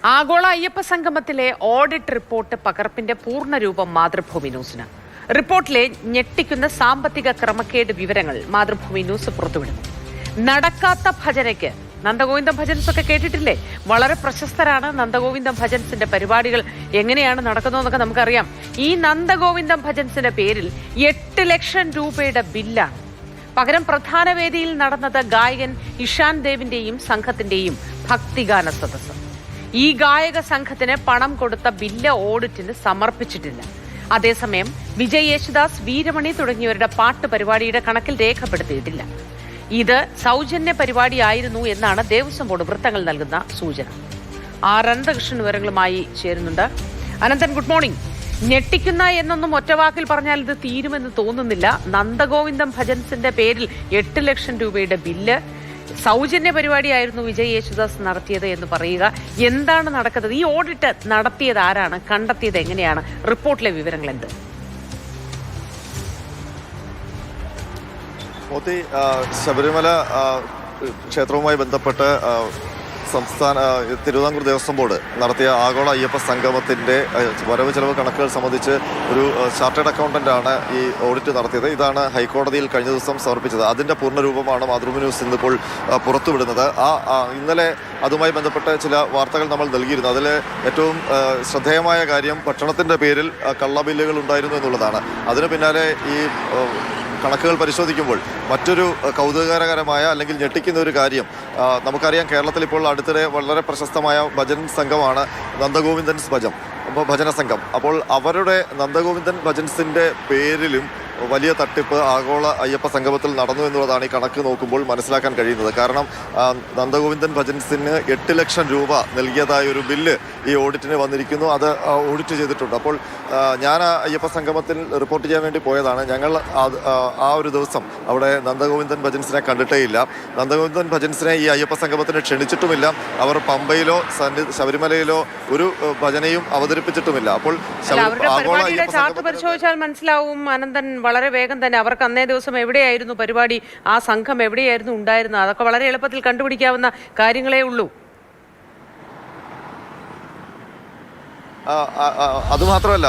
ആഗോള Ayyappa സംഗമത്തിലെ audit report പകർപ്പിന്റെ പൂർണ്ണരൂപം മാതൃഭൂമി ന്യൂസിന്. റിപ്പോർട്ടിലെ ഞെട്ടിക്കുന്ന സാമ്പത്തിക ക്രമക്കേട് വിവരങ്ങൾ മാതൃഭൂമി ന്യൂസ് പുറത്തുവിടുന്നു. നടക്കാത്ത ഭജനയ്ക്ക് നന്ദഗോവിന്ദം ഭജൻസ് ഒക്കെ കേട്ടിട്ടില്ലേ? വളരെ പ്രശസ്തരാണ് നന്ദഗോവിന്ദം ഭജൻസിന്റെ പരിപാടികൾ എങ്ങനെയാണ് നടക്കുന്നതെന്നൊക്കെ നമുക്കറിയാം. ഈ നന്ദഗോവിന്ദം ഭജൻസിന്റെ പേരിൽ 8 ലക്ഷം രൂപയുടെ ബില്ലാണ്. പകരം പ്രധാന വേദിയിൽ നടന്നത് ഗായകൻ ഇഷാൻ ദേവിന്റെയും സംഘത്തിന്റെയും ഭക്തിഗാന സദസ്സ്. ഈ ഗായക സംഘത്തിന് പണം കൊടുത്ത ബില്ല് ഓഡിറ്റിന് സമർപ്പിച്ചിട്ടില്ല. അതേസമയം വിജയ് യേശുദാസ്, വീരമണി തുടങ്ങിയവരുടെ പാട്ട് പരിപാടിയുടെ കണക്കിൽ രേഖപ്പെടുത്തിയിട്ടില്ല. ഇത് സൗജന്യ പരിപാടിയായിരുന്നു എന്നാണ് ദേവസ്വം ബോർഡ് വൃത്തങ്ങൾ നൽകുന്ന സൂചന. അനന്തകൃഷ്ണൻ വിവരങ്ങളുമായി ചേരുന്നുണ്ട്. Ananthan, good morning. ഞെട്ടിക്കുന്ന എന്നൊന്നും ഒറ്റവാക്കിൽ പറഞ്ഞാൽ ഇത് തീരുമെന്ന് തോന്നുന്നില്ല. നന്ദഗോവിന്ദം ഭജൻസിന്റെ പേരിൽ 8 ലക്ഷം രൂപയുടെ ബില്ല്, സൗജന്യ പരിപാടിയായിരുന്നു വിജയ് യേശുദാസ് നടത്തിയത് എന്ന് പറയുക. എന്താണ് നടക്കുന്നത്? ഈ ഓഡിറ്റ് നടത്തിയത് ആരാണ്? കണ്ടെത്തിയത് എങ്ങനെയാണ്? റിപ്പോർട്ടിലെ വിവരങ്ങൾ എന്ത്? ശബരിമല ക്ഷേത്രവുമായി ബന്ധപ്പെട്ട് തിരുവിതാംകൂർ ദേവസ്വം ബോർഡ് നടത്തിയ ആഗോള അയ്യപ്പ സംഗമത്തിന്റെ വരവ് ചെലവ് കണക്കുകൾ സംബന്ധിച്ച് ഒരു ചാർട്ടേഡ് അക്കൗണ്ടന്റാണ് ഈ ഓഡിറ്റ് നടത്തിയത്. ഇതാണ് ഹൈക്കോടതിയിൽ കഴിഞ്ഞ ദിവസം സമർപ്പിച്ചത്. അതിന്റെ പൂർണ്ണരൂപമാണ് മാതൃഭൂമി ന്യൂസ് ഇന്നിപ്പോൾ പുറത്തുവിടുന്നത്. അതുമായി ബന്ധപ്പെട്ട ചില വാർത്തകൾ നമ്മൾ നൽകിയിരുന്നു. അതിൽ ഏറ്റവും ശ്രദ്ധേയമായ കാര്യം ഭക്ഷണത്തിന്റെ പേരിൽ കള്ളബില്ലുകൾ ഉണ്ടായിരുന്നു എന്നുള്ളതാണ്. അതിന് പിന്നാലെ ഈ കണക്കുകൾ പരിശോധിക്കുമ്പോൾ മറ്റൊരു കൗതുകകരമായ അല്ലെങ്കിൽ ഞെട്ടിക്കുന്ന ഒരു കാര്യം, നമുക്കറിയാം കേരളത്തിൽ ഇപ്പോൾ അടുത്തിടെ വളരെ പ്രശസ്തമായ ഭജൻ സംഘമാണ് നന്ദഗോവിന്ദൻസ് ഭജന സംഘം. അപ്പോൾ അവരുടെ നന്ദഗോവിന്ദൻ ഭജൻസിൻ്റെ പേരിലും വലിയ തട്ടിപ്പ് ആഗോള അയ്യപ്പ സംഗമത്തിൽ നടന്നു എന്നുള്ളതാണ് ഈ കണക്ക് നോക്കുമ്പോൾ മനസ്സിലാക്കാൻ കഴിയുന്നത്. കാരണം നന്ദഗോവിന്ദൻ ഭജൻസിന് 8 ലക്ഷം രൂപ നൽകിയതായ ഒരു ബില്ല് ഈ ഓഡിറ്റിന് വന്നിരിക്കുന്നു. അത് ഓഡിറ്റ് ചെയ്തിട്ടുണ്ട്. അപ്പോൾ ഞാൻ അയ്യപ്പ സംഗമത്തിൽ റിപ്പോർട്ട് ചെയ്യാൻ വേണ്ടി പോയതാണ്. ഞങ്ങൾ ആ ഒരു ദിവസം അവിടെ നന്ദഗോവിന്ദൻ ഭജൻസിനെ കണ്ടിട്ടേയില്ല. നന്ദഗോവിന്ദൻ ഭജൻസിനെ ഈ അയ്യപ്പ സംഗമത്തിന് ക്ഷണിച്ചിട്ടുമില്ല. അവർ പമ്പയിലോ ശബരിമലയിലോ ഒരു ഭജനയും അവതരിപ്പിച്ചിട്ടുമില്ല. അപ്പോൾ ആഗോള അയ്യപ്പ ചാർട്ട് പരിശോധിച്ചാൽ മനസ്സിലാവും അനന്തൻ. വളരെ വേഗം തന്നെ അവർക്ക് അന്നേ ദിവസം എവിടെയായിരുന്നു പരിപാടി, ആ സംഘം എവിടെയായിരുന്നു ഉണ്ടായിരുന്നത്, അതൊക്കെ വളരെ എളുപ്പത്തിൽ കണ്ടുപിടിക്കാവുന്ന കാര്യങ്ങളേ ഉള്ളൂ.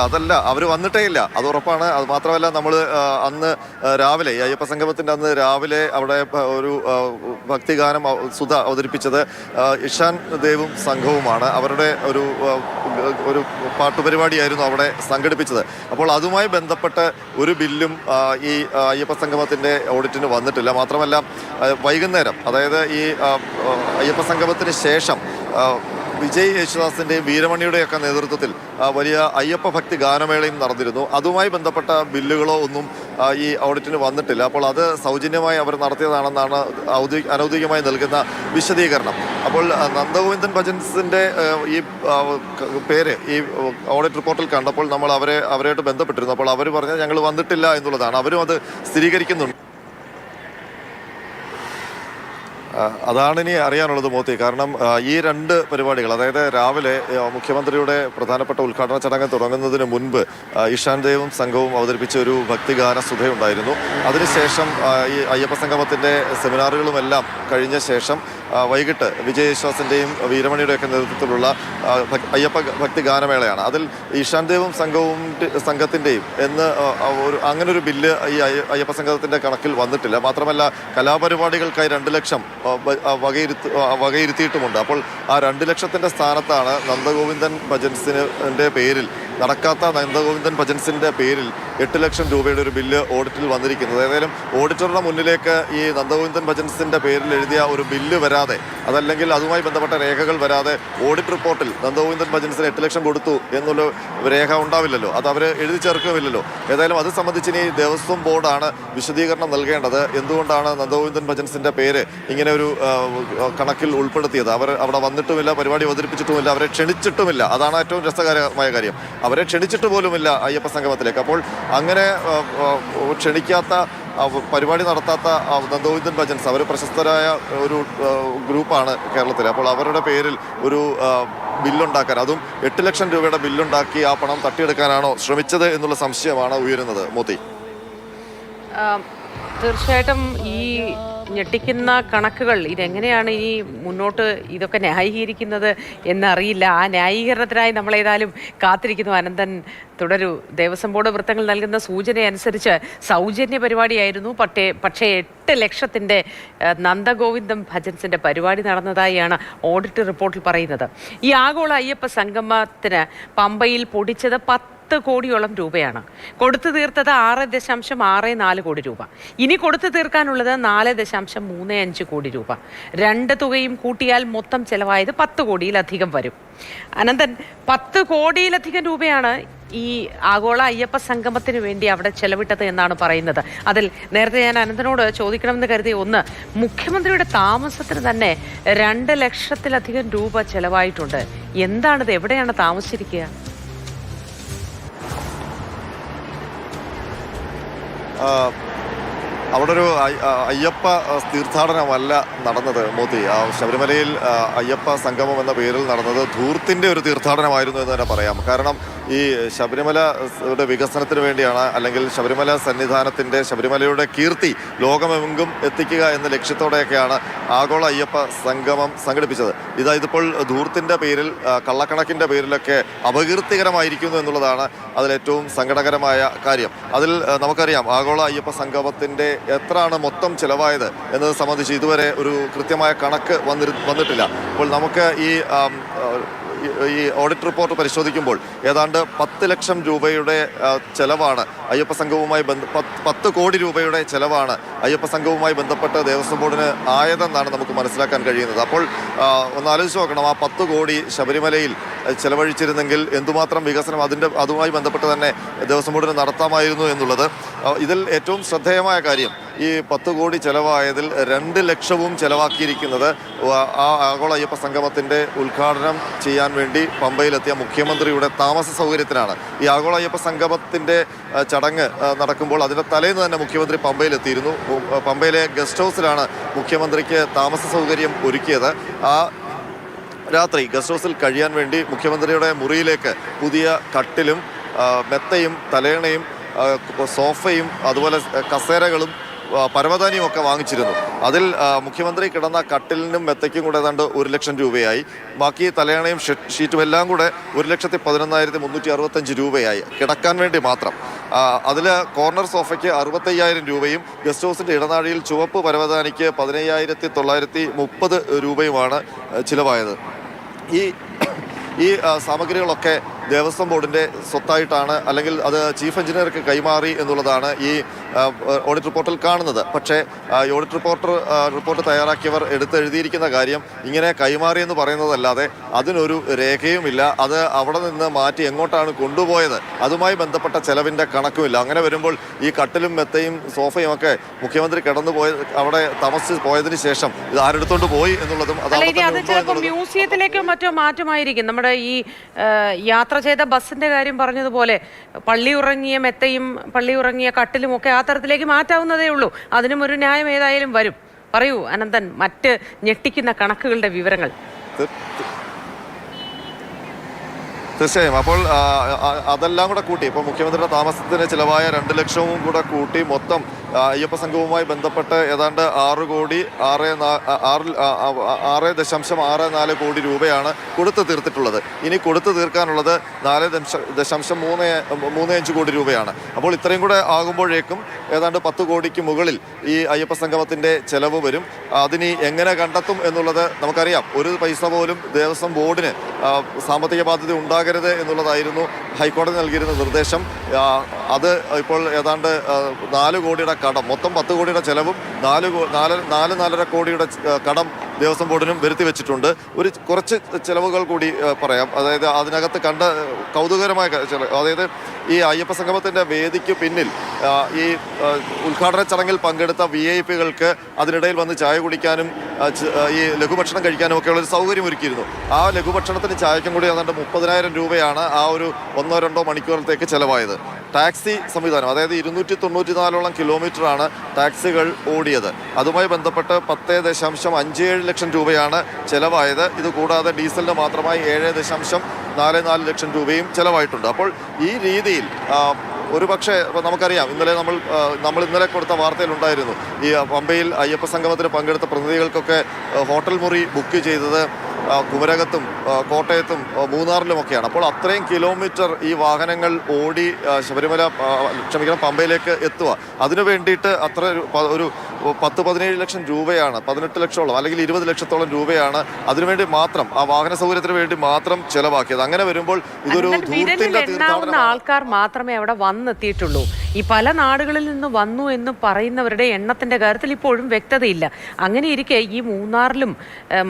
അതല്ല അവർ വന്നിട്ടേ ഇല്ല, അത് ഉറപ്പാണ്. അത് മാത്രമല്ല, നമ്മൾ അന്ന് രാവിലെ അയ്യപ്പ സംഗമത്തിൻ്റെ അന്ന് രാവിലെ അവിടെ ഒരു ഭക്തിഗാനം സുധ അവതരിപ്പിച്ചത് ഇഷാൻ ദേവും സംഘവുമാണ്. അവരുടെ ഒരു പാട്ടുപരിപാടിയായിരുന്നു അവിടെ സംഘടിപ്പിച്ചത്. അപ്പോൾ അതുമായി ബന്ധപ്പെട്ട് ഒരു ബില്ലും ഈ അയ്യപ്പ സംഗമത്തിൻ്റെ ഓഡിറ്റിന് വന്നിട്ടില്ല. മാത്രമല്ല വൈകുന്നേരം, അതായത് ഈ അയ്യപ്പ സംഗമത്തിന് ശേഷം വിജയ് യേശുദാസിൻ്റെയും വീരമണിയുടെയൊക്കെ നേതൃത്വത്തിൽ വലിയ അയ്യപ്പ ഭക്തി ഗാനമേളയും നടന്നിരുന്നു. അതുമായി ബന്ധപ്പെട്ട ബില്ലുകളോ ഒന്നും ഈ ഓഡിറ്റിന് വന്നിട്ടില്ല. അപ്പോൾ അത് സൗജന്യമായി അവർ നടത്തിയതാണെന്നാണ് അനൗദ്യോഗികമായി നൽകുന്ന വിശദീകരണം. അപ്പോൾ നന്ദഗോവിന്ദൻ ഭജൻസിൻ്റെ ഈ പേര് ഈ ഓഡിറ്റ് റിപ്പോർട്ടിൽ കണ്ടപ്പോൾ നമ്മൾ അവരായിട്ട് ബന്ധപ്പെട്ടിരുന്നു. അപ്പോൾ അവർ പറഞ്ഞത് ഞങ്ങൾ വന്നിട്ടില്ല എന്നുള്ളതാണ്. അവരും അത് സ്ഥിരീകരിക്കുന്നുണ്ട്. അതാണ് ഇനി അറിയാനുള്ളത് മോത്തി. കാരണം ഈ 2 പരിപാടികൾ, അതായത് രാവിലെ മുഖ്യമന്ത്രിയുടെ പ്രധാനപ്പെട്ട ഉദ്ഘാടന ചടങ്ങ് തുടങ്ങുന്നതിന് മുൻപ് ഇഷാൻ ദേവും സംഘവും അവതരിപ്പിച്ച ഒരു ഭക്തിഗാന സുധയുണ്ടായിരുന്നു. അതിനുശേഷം ഈ അയ്യപ്പ സംഗമത്തിൻ്റെ സെമിനാറുകളുമെല്ലാം കഴിഞ്ഞ ശേഷം വൈകിട്ട് വിജയ് യേശുദാസിൻ്റെയും വീരമണിയുടെയൊക്കെ നേതൃത്വത്തിലുള്ള അയ്യപ്പ ഭക്തി ഗാനമേളയാണ്. അതിൽ ഇഷാൻ ദേവും സംഘത്തിൻ്റെയും അങ്ങനൊരു ബില്ല് ഈ അയ്യപ്പ സംഘത്തിൻ്റെ കണക്കിൽ വന്നിട്ടില്ല. മാത്രമല്ല കലാപരിപാടികൾക്കായി 2 ലക്ഷം വകയിരുത്തിയിട്ടുമുണ്ട്. അപ്പോൾ ആ 2 ലക്ഷത്തിൻ്റെ സ്ഥാനത്താണ് നന്ദഗോവിന്ദൻ ഭജൻസിൻ്റെ പേരിൽ, നടക്കാത്ത നന്ദഗോവിന്ദൻ ഭജൻസിൻ്റെ പേരിൽ 8 ലക്ഷം രൂപയുടെ ഒരു ബില്ല് ഓഡിറ്റിൽ വന്നിരിക്കുന്നത്. ഏതായാലും ഓഡിറ്ററുടെ മുന്നിലേക്ക് ഈ നന്ദഗോവിന്ദൻ ഭജൻസിൻ്റെ പേരിൽ എഴുതിയ ഒരു ബില്ല് വരാതെ, അതല്ലെങ്കിൽ അതുമായി ബന്ധപ്പെട്ട രേഖകൾ വരാതെ ഓഡിറ്റ് റിപ്പോർട്ടിൽ നന്ദഗോവിന്ദൻ ഭജൻസിന് 8 ലക്ഷം കൊടുത്തു എന്നുള്ള രേഖ ഉണ്ടാവില്ലല്ലോ. അത് അവർ എഴുതി ചേർക്കുമില്ലല്ലോ. ഏതായാലും അത് സംബന്ധിച്ച് ഇനി ദേവസ്വം ബോർഡാണ് വിശദീകരണം നൽകേണ്ടത്. എന്തുകൊണ്ടാണ് നന്ദഗോവിന്ദൻ ഭജൻസിൻ്റെ പേര് ഇങ്ങനെ ഒരു കണക്കിൽ ഉൾപ്പെടുത്തിയത്? അവർ അവിടെ വന്നിട്ടുമില്ല, പരിപാടി അവതരിപ്പിച്ചിട്ടുമില്ല, അവരെ ക്ഷണിച്ചിട്ടുമില്ല. അതാണ് ഏറ്റവും രസകരമായ കാര്യം. അവരെ ക്ഷണിച്ചിട്ട് പോലുമില്ല അയ്യപ്പ സംഗമത്തിലേക്ക്. അപ്പോൾ അങ്ങനെ ക്ഷണിക്കാത്ത, പരിപാടി നടത്താത്ത നന്ദഗോവിന്ദൻ ഭജൻസ്, അവർ പ്രശസ്തരായ ഒരു ഗ്രൂപ്പാണ് കേരളത്തിൽ. അപ്പോൾ അവരുടെ പേരിൽ ഒരു ബില്ലുണ്ടാക്കാൻ, അതും 8 ലക്ഷം രൂപയുടെ ബില്ലുണ്ടാക്കി ആ പണം തട്ടിയെടുക്കാനാണോ ശ്രമിച്ചത് എന്നുള്ള സംശയമാണ് ഉയരുന്നത്. മോത്തി, തീർച്ചയായിട്ടും ഈ ഞെട്ടിക്കുന്ന കണക്കുകൾ. ഇതെങ്ങനെയാണ് ഇനി മുന്നോട്ട് ഇതൊക്കെ ന്യായീകരിക്കുന്നത് എന്നറിയില്ല. ആ ന്യായീകരണത്തിനായി നമ്മളേതായാലും കാത്തിരിക്കുന്നു. അനന്തൻ തുടരൂ. ദേവസ്വം ബോർഡ് വൃത്തങ്ങൾ നൽകുന്ന സൂചന അനുസരിച്ച് സൗജന്യ പരിപാടിയായിരുന്നു. പക്ഷേ 8 ലക്ഷത്തിൻ്റെ നന്ദഗോവിന്ദം ഭജൻസിൻ്റെ പരിപാടി നടന്നതായാണ് ഓഡിറ്റ് റിപ്പോർട്ടിൽ പറയുന്നത്. ഈ ആഗോള അയ്യപ്പ സംഗമത്തിന് പമ്പയിൽ പൊടിച്ചത് 10 കോടിയോളം രൂപയാണ്. കൊടുത്തു തീർത്തത് 6.64 കോടി രൂപ. ഇനി കൊടുത്തു തീർക്കാനുള്ളത് 4.35 കോടി രൂപ. രണ്ട് തുകയും കൂട്ടിയാൽ മൊത്തം ചെലവായത് 10 കോടിയിലധികം വരും. അനന്തൻ, 10 കോടിയിലധികം രൂപയാണ് ഈ ആഗോള അയ്യപ്പ സംഗമത്തിന് വേണ്ടി അവിടെ ചെലവിട്ടത് എന്നാണ് പറയുന്നത്. അതിൽ നേരത്തെ ഞാൻ അനന്തനോട് ചോദിക്കണമെന്ന് കരുതി, ഒന്ന്, മുഖ്യമന്ത്രിയുടെ താമസത്തിന് തന്നെ 2 ലക്ഷത്തിലധികം രൂപ ചെലവായിട്ടുണ്ട്. എന്താണിത്? എവിടെയാണ് താമസിച്ചിരിക്കുക? അവിടെ ഒരു അയ്യപ്പ തീർത്ഥാടനമല്ല നടന്നത് മോദി. ശബരിമലയിൽ അയ്യപ്പ സംഗമം എന്ന പേരിൽ നടന്നത് ധൂർത്തിൻ്റെ ഒരു തീർത്ഥാടനമായിരുന്നു എന്ന് തന്നെ പറയാം. കാരണം ഈ ശബരിമലയുടെ വികസനത്തിന് വേണ്ടിയാണ്, അല്ലെങ്കിൽ ശബരിമല സന്നിധാനത്തിൻ്റെ, ശബരിമലയുടെ കീർത്തി ലോകമെങ്കും എത്തിക്കുക എന്ന ലക്ഷ്യത്തോടെയൊക്കെയാണ് ആഗോള അയ്യപ്പ സംഗമം സംഘടിപ്പിച്ചത്. ഇതിപ്പോൾ ധൂർത്തിൻ്റെ പേരിൽ, കള്ളക്കണക്കിൻ്റെ പേരിലൊക്കെ അപകീർത്തികരമായിരിക്കുന്നു എന്നുള്ളതാണ് അതിലേറ്റവും സങ്കടകരമായ കാര്യം. അതിൽ നമുക്കറിയാം ആഗോള അയ്യപ്പ സംഗമത്തിൻ്റെ എത്രയാണ് മൊത്തം ചിലവായത് എന്നത് സംബന്ധിച്ച് ഇതുവരെ ഒരു കൃത്യമായ കണക്ക് വന്നിട്ടില്ല. അപ്പോൾ നമുക്ക് ഈ ഓഡിറ്റ് റിപ്പോർട്ട് പരിശോധിക്കുമ്പോൾ ഏതാണ്ട് 10 ലക്ഷം രൂപയുടെ ചെലവാണ് അയ്യപ്പ സംഘവുമായി 10 കോടി രൂപയുടെ ചെലവാണ് അയ്യപ്പ സംഘവുമായി ബന്ധപ്പെട്ട് ദേവസ്വം ബോർഡിന് ആയതെന്നാണ് നമുക്ക് മനസ്സിലാക്കാൻ കഴിയുന്നത്. അപ്പോൾ ഒന്ന് ആലോചിച്ച് നോക്കണം, ആ 10 കോടി ശബരിമലയിൽ ചെലവഴിച്ചിരുന്നെങ്കിൽ എന്തുമാത്രം വികസനം അതുമായി ബന്ധപ്പെട്ട് തന്നെ ദേവസ്വം ബോർഡിന് നടത്താമായിരുന്നു എന്നുള്ളത്. ഇതിൽ ഏറ്റവും ശ്രദ്ധേയമായ കാര്യം, ഈ 10 കോടി ചെലവായതിൽ 2 ലക്ഷവും ചെലവാക്കിയിരിക്കുന്നത് ആ ആഗോള അയ്യപ്പ സംഗമത്തിൻ്റെ ഉദ്ഘാടനം ചെയ്യാൻ വേണ്ടി പമ്പയിലെത്തിയ മുഖ്യമന്ത്രിയുടെ താമസ സൗകര്യത്തിനാണ്. ഈ ആഗോള അയ്യപ്പ സംഗമത്തിൻ്റെ ചടങ്ങ് നടക്കുമ്പോൾ അതിൻ്റെ തലേന്ന് തന്നെ മുഖ്യമന്ത്രി പമ്പയിലെത്തിയിരുന്നു. പമ്പയിലെ ഗസ്റ്റ് ഹൗസിലാണ് മുഖ്യമന്ത്രിക്ക് താമസ സൗകര്യം ഒരുക്കിയത്. ആ രാത്രി ഗസ്റ്റ് ഹൗസിൽ കഴിയാൻ വേണ്ടി മുഖ്യമന്ത്രിയുടെ മുറിയിലേക്ക് പുതിയ കട്ടിലും മെത്തയും തലേണയും സോഫയും അതുപോലെ കസേരകളും പരവതാനിയും ഒക്കെ വാങ്ങിച്ചിരുന്നു. അതിൽ മുഖ്യമന്ത്രി കിടന്ന കട്ടിലിനും മെത്തയ്ക്കും കൂടെ ഏതാണ്ട് 1 ലക്ഷം രൂപയായി. ബാക്കി തലയണയും ഷീറ്റും എല്ലാം കൂടെ 1,11,365 രൂപയായി കിടക്കാൻ വേണ്ടി മാത്രം. അതിൽ കോർണർ സോഫയ്ക്ക് 65,000 രൂപയും ഗസ്റ്റ് ഹൗസിൻ്റെ ഇടനാഴിയിൽ ചുവപ്പ് പരവതാനിക്ക് 15,930 രൂപയുമാണ് ചിലവായത്. ഈ സാമഗ്രികളൊക്കെ ദേവസ്വം ബോർഡിൻ്റെ സ്വത്തായിട്ടാണ്, അല്ലെങ്കിൽ അത് ചീഫ് എഞ്ചിനീയർക്ക് കൈമാറി എന്നുള്ളതാണ് ഈ ഓഡിറ്റ് റിപ്പോർട്ടിൽ കാണുന്നത്. പക്ഷേ ഈ ഓഡിറ്റ് റിപ്പോർട്ട് തയ്യാറാക്കിയവർ എടുത്തെഴുതിയിരിക്കുന്ന കാര്യം ഇങ്ങനെ കൈമാറി എന്ന് പറയുന്നതല്ലാതെ അതിനൊരു രേഖയുമില്ല. അത് അവിടെ നിന്ന് മാറ്റി എങ്ങോട്ടാണ് കൊണ്ടുപോയത് അതുമായി ബന്ധപ്പെട്ട ചെലവിൻ്റെ കണക്കുമില്ല. അങ്ങനെ വരുമ്പോൾ ഈ കട്ടിലും മെത്തയും സോഫയും ഒക്കെ മുഖ്യമന്ത്രി അവിടെ താമസിച്ച് പോയതിന് ശേഷം ഇത് ആരെടുത്തോണ്ട് പോയി എന്നുള്ളതും മ്യൂസിയത്തിലേക്കോ മറ്റോ മാറ്റമായിരിക്കും. നമ്മുടെ ഈ യാത്ര ചെയ്ത ബസ്സിന്റെ കാര്യം പറഞ്ഞതുപോലെ പള്ളി ഉറങ്ങിയ മെത്തയും പള്ളി ഉറങ്ങിയ കട്ടിലും ഒക്കെ ആ തരത്തിലേക്ക് മാറ്റാവുന്നതേ ഉള്ളൂ. അതിനും ഒരു ന്യായം ഏതായാലും വരും. പറയൂ അനന്തൻ, മറ്റ് ഞെട്ടിക്കുന്ന കണക്കുകളുടെ വിവരങ്ങൾ. തീർച്ചയായും. അപ്പോൾ അതെല്ലാം കൂടെ കൂട്ടി, ഇപ്പോൾ മുഖ്യമന്ത്രിയുടെ താമസത്തിന് ചിലവായ 2 ലക്ഷവും കൂടെ കൂട്ടി മൊത്തം അയ്യപ്പ സംഘവുമായി ബന്ധപ്പെട്ട് ഏതാണ്ട് 6.64 കോടി രൂപയാണ് കൊടുത്തു തീർത്തിട്ടുള്ളത്. ഇനി കൊടുത്തു തീർക്കാനുള്ളത് 4.35 കോടി രൂപയാണ്. അപ്പോൾ ഇത്രയും കൂടെ ആകുമ്പോഴേക്കും ഏതാണ്ട് 10 കോടിക്ക് മുകളിൽ ഈ അയ്യപ്പ സംഗമത്തിൻ്റെ ചെലവ് വരും. അതിനി എങ്ങനെ കണ്ടെത്തും എന്നുള്ളത് നമുക്കറിയാം. ഒരു പൈസ പോലും ദേവസ്വം ബോർഡിന് സാമ്പത്തിക ബാധ്യത ഉണ്ടാകരുത് എന്നുള്ളതായിരുന്നു ഹൈക്കോടതി നൽകിയിരുന്ന നിർദ്ദേശം. അത് ഇപ്പോൾ ഏതാണ്ട് 4 കോടിയുടെ കടം, മൊത്തം 10 കോടിയുടെ ചെലവും 4.5 കോടിയുടെ കടം ദേവസ്വം ബോർഡിനും വരുത്തി വെച്ചിട്ടുണ്ട്. കുറച്ച് ചെലവുകൾ കൂടി പറയാം. അതായത് അതിനകത്ത് കണ്ട കൗതുകകരമായ അതായത് ഈ അയ്യപ്പ സംഗമത്തിൻ്റെ വേദിക്ക് പിന്നിൽ ഈ ഉദ്ഘാടന ചടങ്ങിൽ പങ്കെടുത്ത VIP-കൾക്ക് അതിനിടയിൽ വന്ന് ചായ കുടിക്കാനും ഈ ലഘുഭക്ഷണം കഴിക്കാനും ഒക്കെയുള്ള ഒരു സൗകര്യം ഒരുക്കിയിരുന്നു. ആ ലഘുഭക്ഷണത്തിന് ചായക്കും കൂടി ഏതാണ്ട് 30,000 രൂപയാണ് ആ ഒരു 1-2 മണിക്കൂറത്തേക്ക് ചെലവായത്. ടാക്സി സംവിധാനം, അതായത് 294 കിലോമീറ്ററാണ് ടാക്സികൾ ഓടിയത്. അതുമായി ബന്ധപ്പെട്ട് 10.57 ലക്ഷം രൂപയാണ് ചെലവായത്. ഇത് കൂടാതെ ഡീസലിന് മാത്രമായി 7.44 ലക്ഷം രൂപയും ചെലവായിട്ടുണ്ട്. അപ്പോൾ ഈ രീതിയിൽ ഒരുപക്ഷെ നമുക്കറിയാം, നമ്മൾ ഇന്നലെ കൊടുത്ത വാർത്തയിലുണ്ടായിരുന്നു ഈ പമ്പയിൽ അയ്യപ്പ സംഗമത്തിന് പങ്കെടുത്ത പ്രതിനിധികൾക്കൊക്കെ ഹോട്ടൽ മുറി ബുക്ക് ചെയ്തത് കുമരകത്തും കോട്ടയത്തും മൂന്നാറിലുമൊക്കെയാണ്. അപ്പോൾ അത്രയും കിലോമീറ്റർ ഈ വാഹനങ്ങൾ ഓടി പമ്പയിലേക്ക് എത്തുക. അതിനു വേണ്ടിയിട്ട് അത്ര ഒരു 10-17 ലക്ഷം രൂപയാണ്, 18 ലക്ഷത്തോളം അല്ലെങ്കിൽ 20 ലക്ഷത്തോളം രൂപയാണ് അതിനുവേണ്ടി മാത്രം, ആ വാഹന സൗകര്യത്തിന് വേണ്ടി മാത്രം ചെലവാക്കിയത്. അങ്ങനെ വരുമ്പോൾ ഇതൊരു എണ്ണാവുന്ന ആൾക്കാർ മാത്രമേ അവിടെ വന്നെത്തിയിട്ടുള്ളൂ. ഈ പല നാടുകളിൽ നിന്ന് വന്നു എന്ന് പറയുന്നവരുടെ എണ്ണത്തിന്റെ കാര്യത്തിൽ ഇപ്പോഴും വ്യക്തതയില്ല. അങ്ങനെ ഇരിക്കെ ഈ മൂന്നാറിലും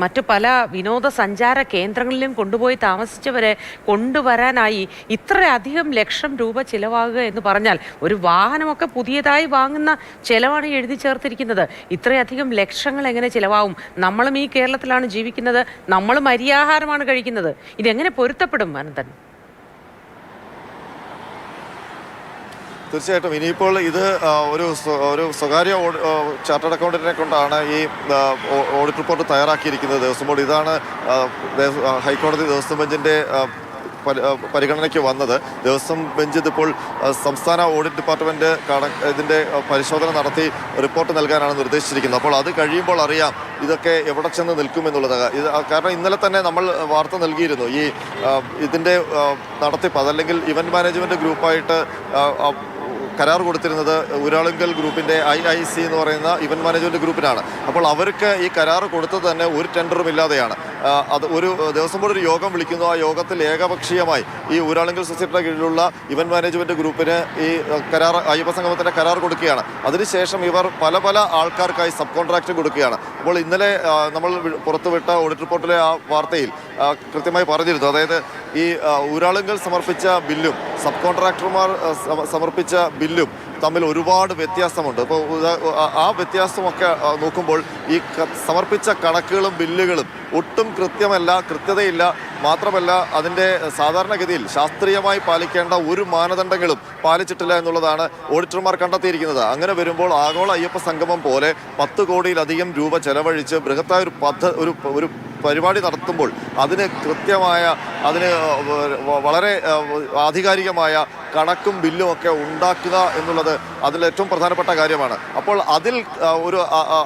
മറ്റു പല വിനോദസഞ്ചാര കേന്ദ്രങ്ങളിലും കൊണ്ടുപോയി താമസിച്ചവരെ കൊണ്ടുവരാനായി ഇത്രയധികം ലക്ഷം രൂപ ചിലവാകുക എന്ന് പറഞ്ഞാൽ ഒരു വാഹനമൊക്കെ പുതിയതായി വാങ്ങുന്ന ചെലവാണ് എഴുതി ചേർത്തിരിക്കുന്നത്. ഇത്രയധികം ലക്ഷങ്ങൾ എങ്ങനെ ചിലവാകും? നമ്മളും ഈ കേരളത്തിലാണ് ജീവിക്കുന്നത്, നമ്മളും അരിയാഹാരമാണ് കഴിക്കുന്നത്. ഇതെങ്ങനെ പൊരുത്തപ്പെടും അനന്തൻ? തീർച്ചയായിട്ടും ഇനിയിപ്പോൾ ഇത് ഒരു സ്വകാര്യ ചാർട്ടേഡ് അക്കൗണ്ടന്റിനെ കൊണ്ടാണ് ഈ ഓഡിറ്റ് റിപ്പോർട്ട് തയ്യാറാക്കിയിരിക്കുന്നത്. ദേവസ്വം ബോർഡ് ഇതാണ് ഹൈക്കോടതി ദേവസ്വം ബെഞ്ചിന്റെ പരിഗണനയ്ക്ക് വന്നത്. ദേവസ്വം ബെഞ്ച് ഇതിപ്പോൾ സംസ്ഥാന ഓഡിറ്റ് ഡിപ്പാർട്ട്മെന്റ് ഇതിന്റെ പരിശോധന നടത്തി റിപ്പോർട്ട് നൽകാനാണ് നിർദ്ദേശിച്ചിരിക്കുന്നത്. അപ്പോൾ അത് കഴിയുമ്പോൾ അറിയാം ഇതൊക്കെ എവിടെ ചെന്ന് നിൽക്കുമെന്നുള്ളത്. കാരണം ഇന്നലെ തന്നെ നമ്മൾ വാർത്ത നൽകിയിരുന്നു, ഈ ഇതിന്റെ നടത്തിപ്പ് അതല്ലെങ്കിൽ ഇവന്റ് മാനേജ്മെന്റ് ഗ്രൂപ്പായിട്ട് കരാർ കൊടുത്തിരുന്നത് ഊരാളുങ്കൽ ഗ്രൂപ്പിന്റെ IIC എന്ന് പറയുന്ന ഇവന്റ് മാനേജ്മെന്റ് ഗ്രൂപ്പിനാണ്. അപ്പോൾ അവർക്ക് ഈ കരാർ കൊടുത്തത് തന്നെ ഒരു ടെൻഡറും ഇല്ലാതെയാണ്. അത് ഒരു ദേവസ്വം ബോർഡ് ഒരു യോഗം വിളിക്കുന്നു, ആ യോഗത്തിൽ ഏകപക്ഷീയമായി ഈ ഊരാളുങ്കൽ സൊസൈറ്റിയുടെ കീഴിലുള്ള ഇവന്റ് മാനേജ്മെന്റ് ഗ്രൂപ്പിന് ഈ കരാർ അയ്യപ്പ സംഗമത്തിന്റെ കരാർ കൊടുക്കുകയാണ്. അതിനുശേഷം ഇവർ പല ആൾക്കാർക്കായി സബ് കോൺട്രാക്ട് കൊടുക്കുകയാണ്. അപ്പോൾ ഇന്നലെ നമ്മൾ പുറത്തുവിട്ട ഓഡിറ്റ് റിപ്പോർട്ടിലെ ആ വാർത്തയിൽ കൃത്യമായി പറഞ്ഞിരുന്നു, അതായത് ഈ ഊരാളുങ്കൽ സമർപ്പിച്ച ബില്ലും സബ് കോൺട്രാക്ടർമാർ സമർപ്പിച്ച ബില്ലും തമ്മിൽ ഒരുപാട് വ്യത്യാസമുണ്ട്. അപ്പോൾ ആ വ്യത്യാസമൊക്കെ നോക്കുമ്പോൾ ഈ സമർപ്പിച്ച കണക്കുകളും ബില്ലുകളും ഒട്ടും കൃത്യതയില്ല. മാത്രമല്ല അതിൻ്റെ സാധാരണഗതിയിൽ ശാസ്ത്രീയമായി പാലിക്കേണ്ട ഒരു മാനദണ്ഡങ്ങളും പാലിച്ചിട്ടില്ല എന്നുള്ളതാണ് ഓഡിറ്റർമാർ കണ്ടെത്തിയിരിക്കുന്നത്. അങ്ങനെ വരുമ്പോൾ ആഗോള അയ്യപ്പ സംഗമം പോലെ 10 കോടിയിലധികം രൂപ ചെലവഴിച്ച് ബൃഹത്തായ ഒരു പരിപാടി നടത്തുമ്പോൾ അതിന് കൃത്യമായ, അതിന് വളരെ ആധികാരികമായ കണക്കും ബില്ലും ഒക്കെ ഉണ്ടാക്കുക എന്നുള്ളത് അതിലേറ്റവും പ്രധാനപ്പെട്ട കാര്യമാണ്. അപ്പോൾ അതിൽ ഒരു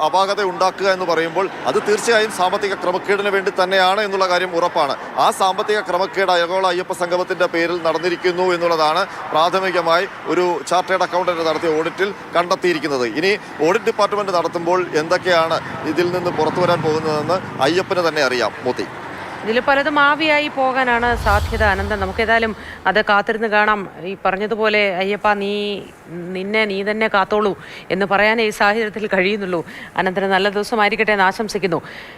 അപാകത ഉണ്ടാക്കുക എന്ന് പറയുമ്പോൾ അത് തീർച്ചയായും സാമ്പത്തിക ക്രമക്കേടിന് വേണ്ടി തന്നെയാണ് എന്നുള്ള കാര്യം ഉറപ്പാണ്. ആ സാമ്പത്തിക ക്രമക്കേട് ആഗോള അയ്യപ്പ സംഗമത്തിന്റെ പേരിൽ നടന്നിരിക്കുന്നു എന്നുള്ളതാണ് പ്രാഥമികമായി ഒരു ചാർട്ടേഡ് അക്കൗണ്ടന്റ് നടത്തിയ ഓഡിറ്റിൽ കണ്ടെത്തിയിരിക്കുന്നത്. ഇനി ഓഡിറ്റ് ഡിപ്പാർട്ട്മെന്റ് നടത്തുമ്പോൾ എന്തൊക്കെയാണ് ഇതിൽ നിന്ന് പുറത്തു വരാൻ പോകുന്നതെന്ന് അയ്യപ്പന് തന്നെ അറിയാം. മോത്തി, ഇതിൽ പലതും ആവിയായി പോകാനാണ് സാധ്യത. അനന്തൻ, നമുക്കേതായാലും അത് കാത്തിരുന്ന് കാണാം. ഈ പറഞ്ഞതുപോലെ അയ്യപ്പ നീ തന്നെ കാത്തോളൂ എന്ന് പറയാനേ ഈ സാഹചര്യത്തിൽ കഴിയുന്നുള്ളൂ. അനന്തന് നല്ല ദിവസമായിരിക്കട്ടെ എന്ന് ആശംസിക്കുന്നു.